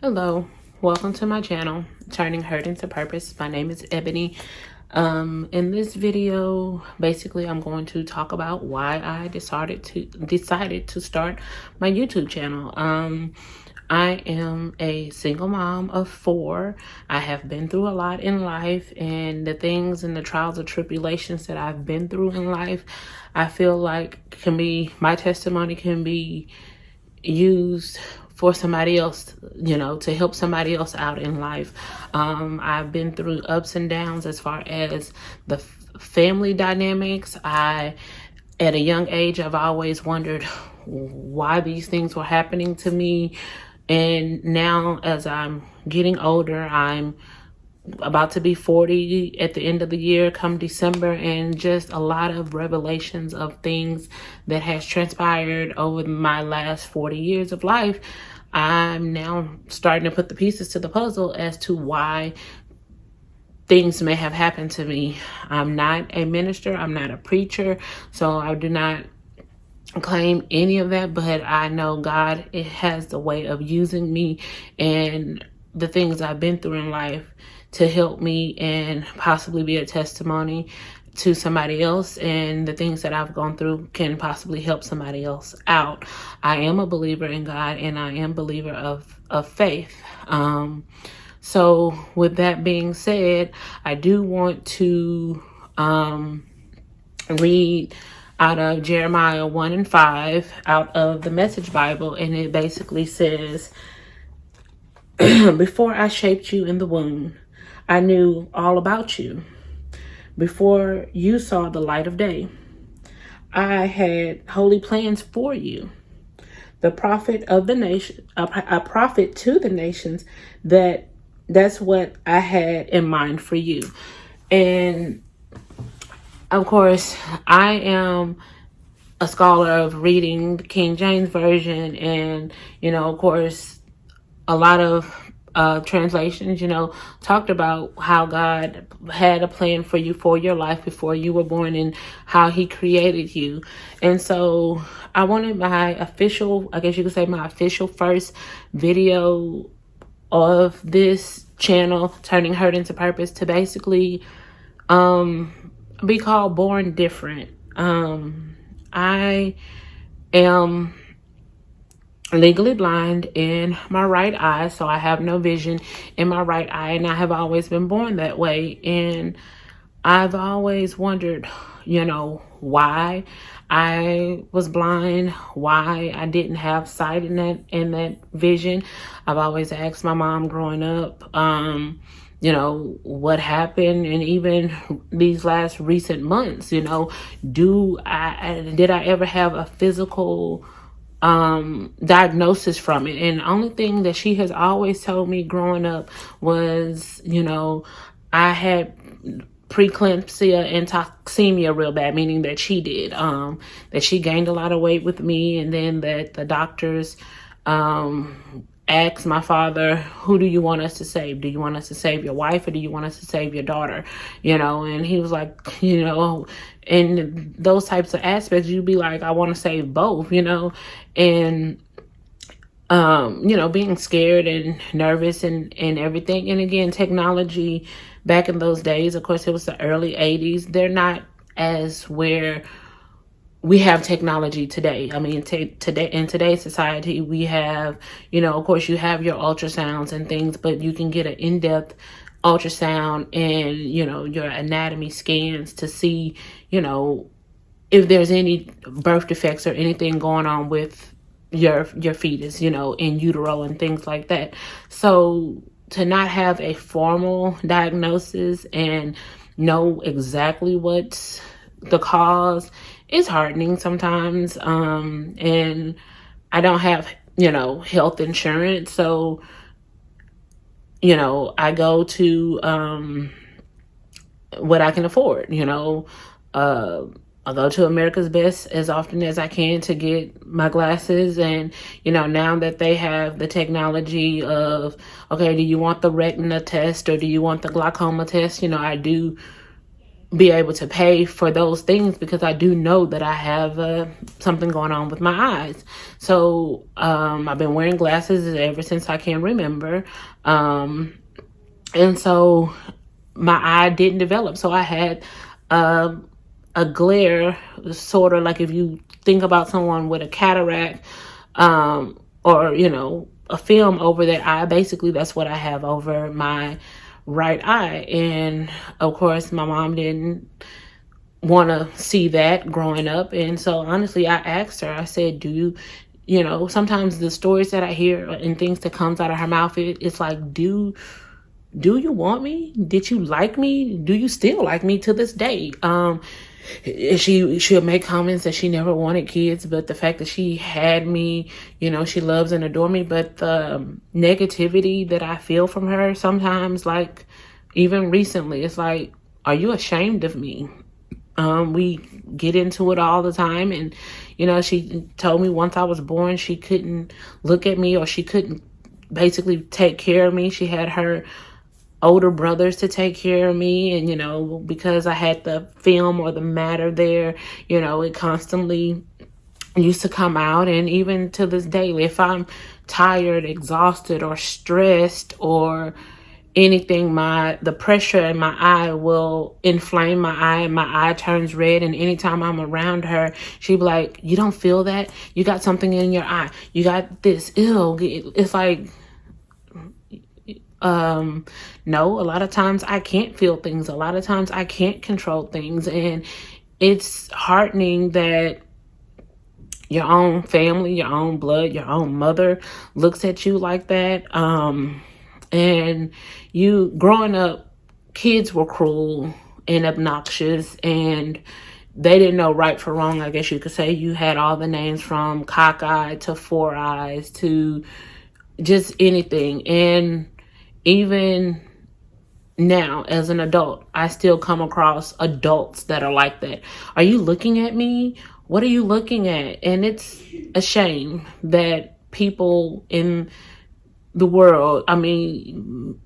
Hello, welcome to my channel, Turning Hurt into Purpose. My name is Ebony. In this video, basically, I'm going to talk about why I decided to start my YouTube channel. I am a single mom of 4. I have been through a lot in life, and the things and the trials and tribulations that I've been through in life, I feel like my testimony can be used for somebody else, to help somebody else out in life. I've been through ups and downs as far as the family dynamics. At a young age, I've always wondered why these things were happening to me. And now as I'm getting older, I'm about to be 40 at the end of the year come December, and just a lot of revelations of things that has transpired over my last 40 years of life. I'm now starting to put the pieces to the puzzle as to why things may have happened to me. I'm not a minister, I'm not a preacher, so I do not claim any of that, but I know God, it has the way of using me and the things I've been through in life to help me and possibly be a testimony to somebody else, and the things that I've gone through can possibly help somebody else out. I am a believer in God, and I am a believer of faith. So with that being said, I do want to read out of Jeremiah 1:5 out of the Message Bible, and it basically says, before I shaped you in the womb, I knew all about you. Before you saw the light of day, I had holy plans for you. The prophet of the nation, a prophet to the nations, that's what I had in mind for you. And of course, I am a scholar of reading the King James Version, and, of course, a lot of translations, talked about how God had a plan for you for your life before you were born, and how he created you. And so I wanted my official, I guess you could say my official first video of this channel, Turning Hurt into Purpose, to basically be called Born Different. I am legally blind in my right eye, so I have no vision in my right eye, and I have always been born that way. And I've always wondered, why I was blind, why I didn't have sight in that vision. I've always asked my mom growing up, what happened, and even these last recent months, did I ever have a physical diagnosis from it? And the only thing that she has always told me growing up was, I had preeclampsia and toxemia real bad, meaning that she did, that she gained a lot of weight with me, and then that the doctors asked my father, who do you want us to save? Do you want us to save your wife, or do you want us to save your daughter? And he was like, in those types of aspects, you'd be like, I want to save both, and being scared and nervous and everything. And again, technology back in those days, of course, it was the early 80s. They're not as where we have technology today. I mean, today, in today's society, we have, of course, you have your ultrasounds and things, but you can get an in-depth ultrasound and, your anatomy scans to see, if there's any birth defects or anything going on with your fetus, in utero and things like that. So to not have a formal diagnosis and know exactly what's the cause is heartening sometimes. And I don't have, health insurance. So, I go to what I can afford, I go to America's Best as often as I can to get my glasses. And, now that they have the technology of, okay, do you want the retina test or do you want the glaucoma test? I do be able to pay for those things, because I do know that I have something going on with my eyes. So I've been wearing glasses ever since I can remember. And so my eye didn't develop. So I had a glare, sort of like if you think about someone with a cataract, or, you know, a film over their eye. Basically, that's what I have over my right eye. And of course, my mom didn't want to see that growing up. And so honestly, I asked her, I said, you know, sometimes the stories that I hear and things that comes out of her mouth, it's like, do you want me? Did you like me? Do you still like me to this day? She'll make comments that she never wanted kids, but the fact that she had me, you know, she loves and adores me. But the negativity that I feel from her sometimes, like even recently, it's like, are you ashamed of me? We get into it all the time. And, you know, she told me once I was born, she couldn't look at me, or she couldn't basically take care of me. She had her older brothers to take care of me, and, you know, because I had the film or the matter there, you know, it constantly used to come out. And even to this day, if I'm tired, exhausted, or stressed, or anything, the pressure in my eye will inflame my eye, and my eye turns red. And anytime I'm around her, she'd be like, you don't feel that? You got something in your eye, you got this, ew. It's like, no, a lot of times I can't feel things. A lot of times I can't control things. And it's heartening that your own family, your own blood, your own mother looks at you like that. And you, growing up, kids were cruel and obnoxious, and they didn't know right from wrong, I guess you could say. You had all the names from cockeyed to four eyes to just anything. And even now, as an adult, I still come across adults that are like that. Are you looking at me? What are you looking at? And it's a shame that people in the world, I mean,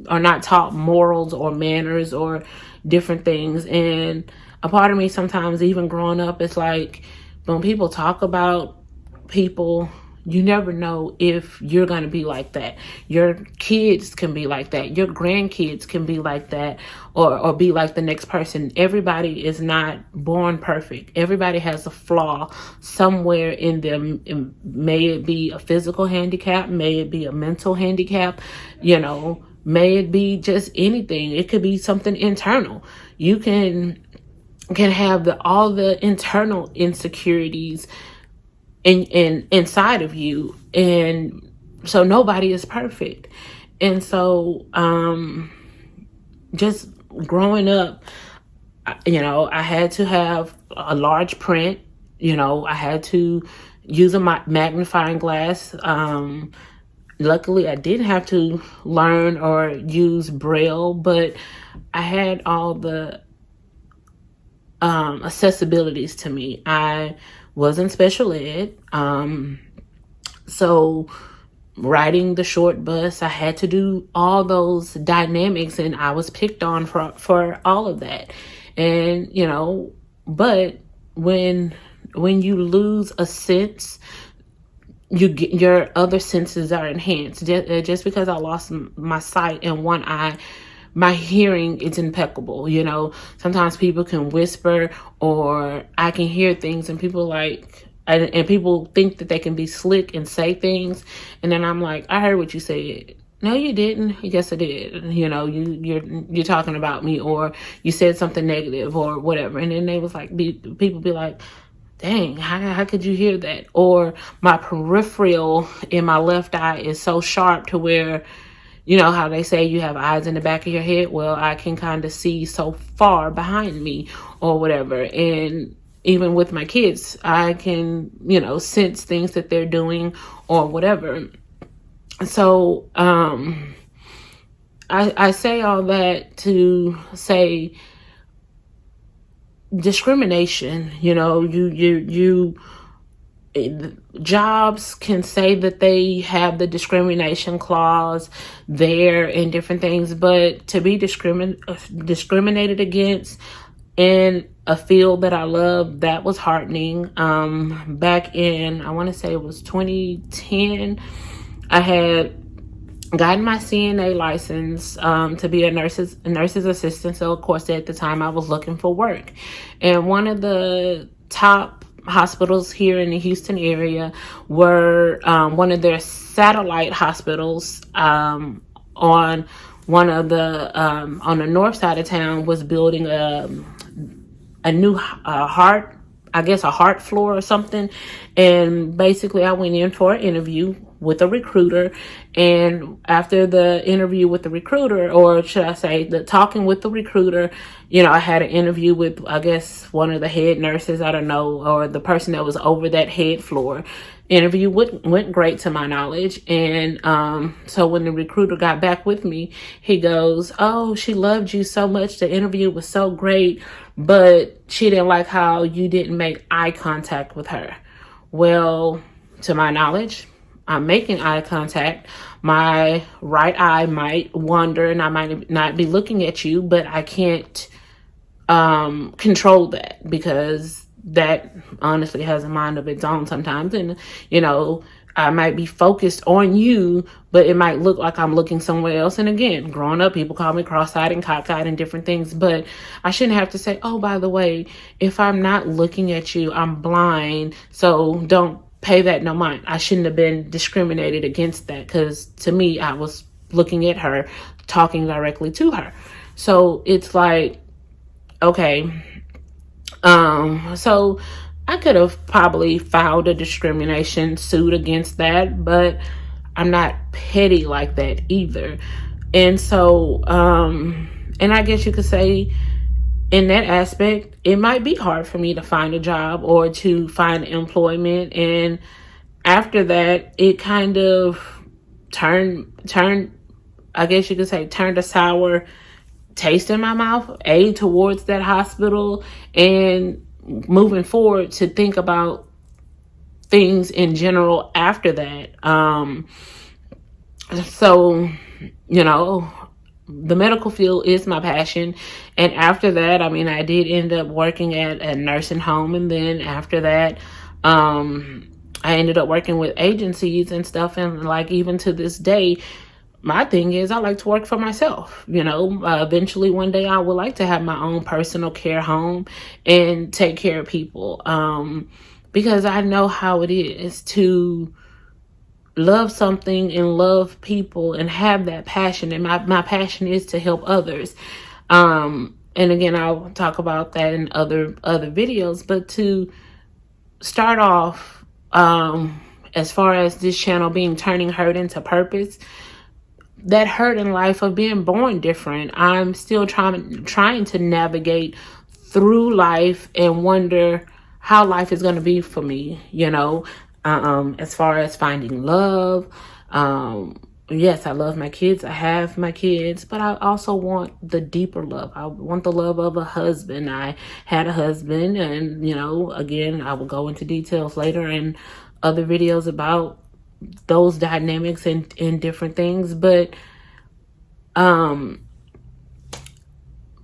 are not taught morals or manners or different things. And a part of me sometimes, even growing up, it's like when people talk about people, you never know if you're going to be like that. Your kids can be like that. Your grandkids can be like that, or be like the next person. Everybody is not born perfect. Everybody has a flaw somewhere in them. And may it be a physical handicap, may it be a mental handicap, you know, may it be just anything. It could be something internal. You can have all the internal insecurities inside of you. And so nobody is perfect. And so just growing up, you know, I had to have a large print. You know, I had to use a magnifying glass. Luckily, I didn't have to learn or use Braille, but I had all the accessibilities to me. I was in special ed. So riding the short bus, I had to do all those dynamics, and I was picked on for all of that. And, you know, but when you lose a sense, you get, your other senses are enhanced. Just because I lost my sight in one eye, my hearing is impeccable. You know, sometimes people can whisper, or I can hear things, and people like, and people think that they can be slick and say things, and then I'm like, I heard what you said. No, you didn't. Yes, I did. You know, you're talking about me, or you said something negative, or whatever. And then they was like, people be like, dang, how could you hear that? Or my peripheral in my left eye is so sharp to where, you know how they say you have eyes in the back of your head? Well, I can kind of see so far behind me or whatever. And even with my kids, I can, you know, sense things that they're doing or whatever. So I say all that to say discrimination. You know, you jobs can say that they have the discrimination clause there and different things, but to be discriminated against, in a field that I love. That was heartening. Back in, I want to say it was 2010, I had gotten my CNA license to be a nurse's assistant. So of course at the time I was looking for work, and one of the top hospitals here in the Houston area were one of their satellite hospitals on one of the on the north side of town was building a new heart, I guess a heart floor or something. And basically I went in for an interview with a recruiter, and after the interview with the recruiter, or should I say the talking with the recruiter, I had an interview with, I guess, one of the head nurses, I don't know, or the person that was over that head floor. Interview went great to my knowledge. And so when the recruiter got back with me, he goes, "Oh, she loved you so much. The interview was so great, but she didn't like how you didn't make eye contact with her." Well, to my knowledge, I'm making eye contact. My right eye might wander and I might not be looking at you, but I can't control that, because that honestly has a mind of its own sometimes. And, I might be focused on you, but it might look like I'm looking somewhere else. And again, growing up, people call me cross-eyed and cockeyed and different things, but I shouldn't have to say, "Oh, by the way, if I'm not looking at you, I'm blind, so don't pay that no mind." I shouldn't have been discriminated against that, because to me, I was looking at her, talking directly to her. So it's like, okay, so I could have probably filed a discrimination suit against that, but I'm not petty like that either. And so, and I guess you could say in that aspect, it might be hard for me to find a job or to find employment. And after that, it kind of turned, I guess you could say, turned a sour taste in my mouth, towards that hospital, and moving forward to think about things in general after that. So, the medical field is my passion. And after that, I did end up working at a nursing home. And then after that, I ended up working with agencies and stuff. And like, even to this day, my thing is I like to work for myself. Eventually one day I would like to have my own personal care home and take care of people. Because I know how it is to love something and love people and have that passion. And my passion is to help others. And again, I'll talk about that in other videos, but to start off, as far as this channel being Turning Hurt into Purpose, that hurt in life of being born different, I'm still trying to navigate through life and wonder how life is going to be for me, as far as finding love. Yes, I love my kids. I have my kids, but I also want the deeper love. I want the love of a husband. I had a husband, and, again, I will go into details later in other videos about those dynamics and different things. But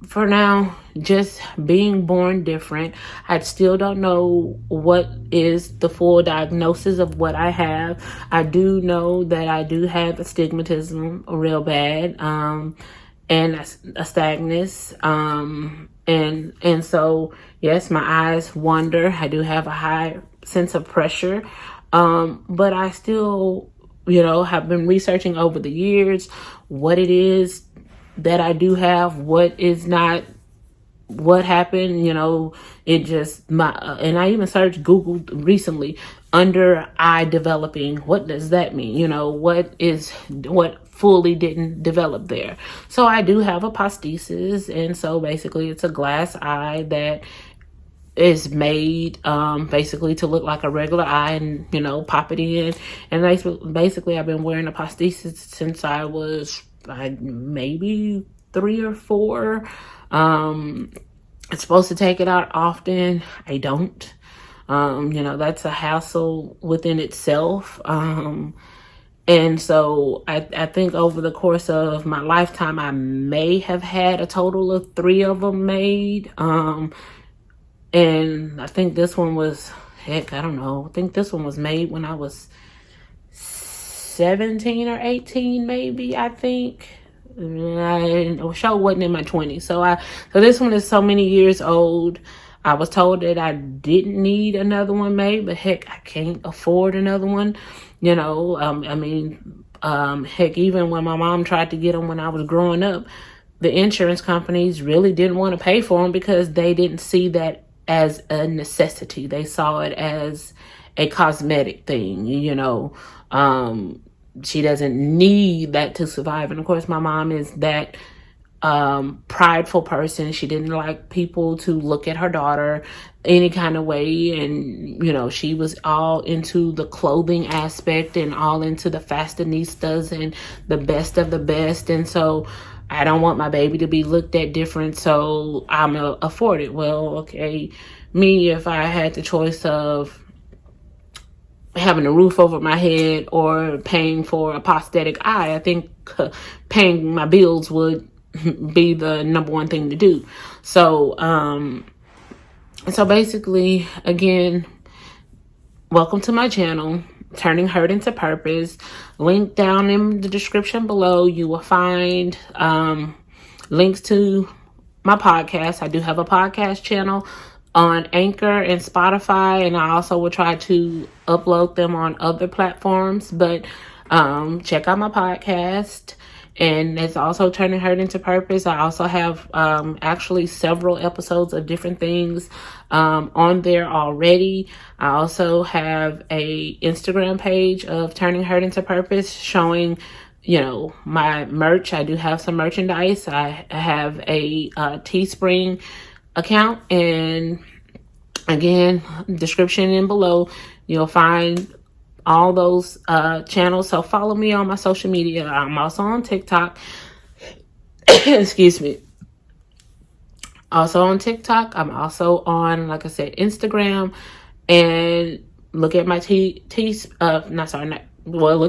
for now, just being born different. I still don't know what is the full diagnosis of what I have. I do know that I do have astigmatism real bad, and nystagmus, and so yes, my eyes wander. I do have a high sense of pressure, but I still, have been researching over the years what it is that I do have, what is not, what happened. It just, and I even searched Google recently, under eye developing. What does that mean? What fully didn't develop there. So I do have a prosthesis, and so basically it's a glass eye that is made basically to look like a regular eye, and pop it in. And basically I've been wearing a prosthesis since I was maybe 3 or 4. It's supposed to take it out often. I don't. That's a hassle within itself. And so I think over the course of my lifetime, I may have had a total of 3 of them made. And I think this one was, heck, I don't know. I think this one was made when I was 17 or 18, maybe, I think. The show wasn't in my 20s. So this one is so many years old. I was told that I didn't need another one made, but heck, I can't afford another one. You know, heck, even when my mom tried to get them when I was growing up, the insurance companies really didn't want to pay for them because they didn't see that as a necessity. They saw it as a cosmetic thing, you know. She doesn't need that to survive. And of course, my mom is that prideful person. She didn't like people to look at her daughter any kind of way. And, you know, she was all into the clothing aspect and all into the fashionistas and the best of the best. And so I don't want my baby to be looked at different, so I'm going to afford it. Well, okay, me, if I had the choice of having a roof over my head or paying for a prosthetic eye, I think paying my bills would be the number one thing to do. So basically, again, welcome to my channel, Turning Hurt into Purpose. Link down in the description below. You will find links to my podcast. I do have a podcast channel on Anchor and Spotify, and I also will try to upload them on other platforms. But check out my podcast. And it's also Turning Hurt into Purpose. I also have actually several episodes of different things on there already. I also have a Instagram page of Turning Hurt into Purpose showing, you know, my merch. I do have some merchandise. I have a Teespring account, and again, description in below, you'll find all those channels. So follow me on my social media. I'm also on TikTok. Excuse me. Also on TikTok. I'm also on, like I said, Instagram. And look at my look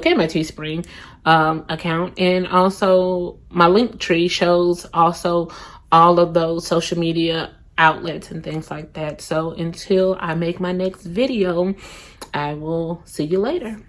at my Teespring account. And also my Linktree shows also all of those social media outlets and things like that. So until I make my next video, I will see you later.